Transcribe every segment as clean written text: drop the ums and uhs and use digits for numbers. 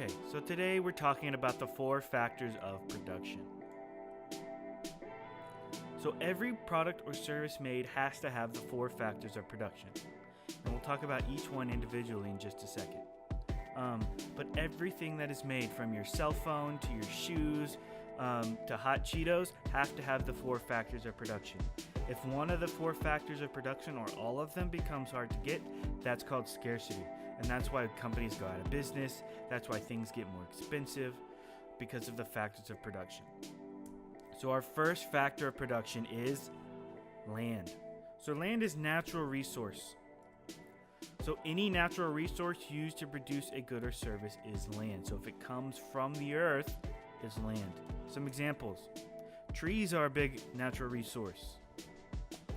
Okay, so today we're talking about the 4 factors of production. So every product or service made has to have the 4 factors of production. And we'll talk about each one individually in just a second. But everything that is made, from your cell phone to your shoes to hot Cheetos, have to have the 4 factors of production. If one of the 4 factors of production or all of them becomes hard to get, that's called scarcity. And that's why companies go out of business. That's why things get more expensive, because of the factors of production. So our first factor of production is land. So land is natural resource. So any natural resource used to produce a good or service is land. So if it comes from the earth, is land. Some examples. Trees are a big natural resource.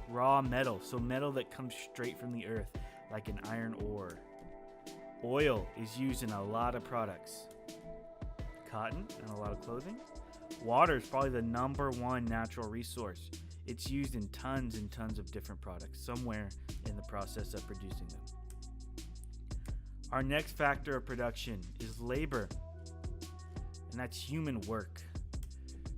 Raw metal, so metal that comes straight from the earth, like an iron ore. Oil is used in a lot of products. Cotton and a lot of clothing. Water is probably the number one natural resource. It's used in tons and tons of different products, somewhere in the process of producing them. Our next factor of production is labor, and that's human work.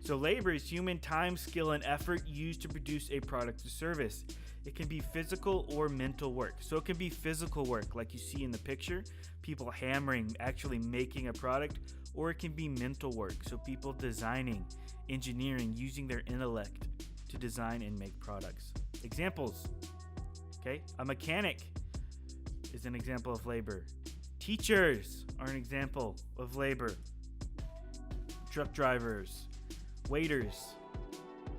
So labor is human time, skill, and effort used to produce a product or service. It can be physical or mental work. So it can be physical work, like you see in the picture, people hammering, actually making a product, or it can be mental work. So people designing, engineering, using their intellect to design and make products. Examples, okay? A mechanic is an example of labor. Teachers are an example of labor. Truck drivers, waiters,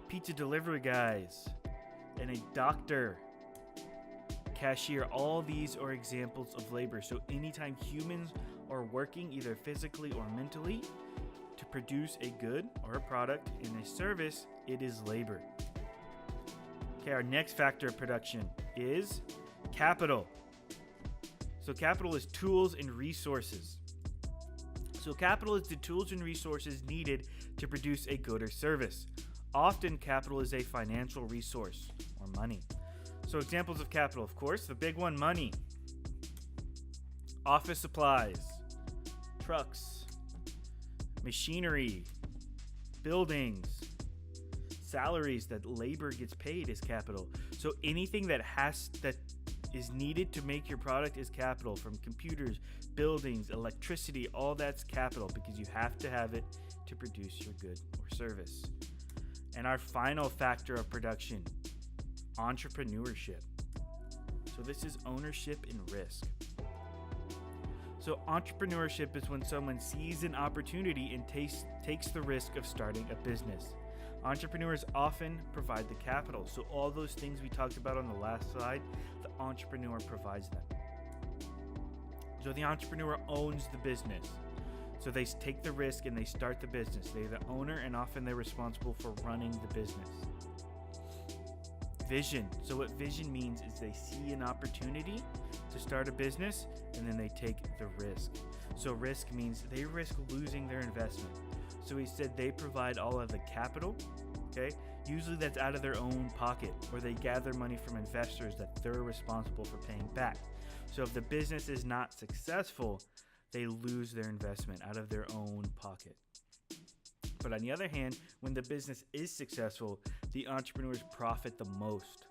pizza delivery guys, and a doctor, cashier, all these are examples of labor. So anytime humans are working either physically or mentally to produce a good or a product in a service, it is labor. Okay, our next factor of production is capital. So capital is tools and resources. So capital is the tools and resources needed to produce a good or service. Often capital is a financial resource or money. So examples of capital, of course, the big one, money, office supplies, trucks, machinery, buildings, salaries that labor gets paid is capital. So anything that is needed to make your product is capital, from computers, buildings, electricity, all that's capital, because you have to have it to produce your good or service. And our final factor of production, entrepreneurship. So this is ownership and risk. So entrepreneurship is when someone sees an opportunity and takes the risk of starting a business. Entrepreneurs often provide the capital. So all those things we talked about on the last slide, the entrepreneur provides them. So the entrepreneur owns the business. So they take the risk and they start the business. They're the owner, and often they're responsible for running the business. Vision. So what vision means is they see an opportunity to start a business and then they take the risk. So risk means they risk losing their investment. So he said they provide all of the capital, okay? Usually that's out of their own pocket, or they gather money from investors that they're responsible for paying back. So if the business is not successful, they lose their investment out of their own pocket. But on the other hand, when the business is successful, the entrepreneurs profit the most.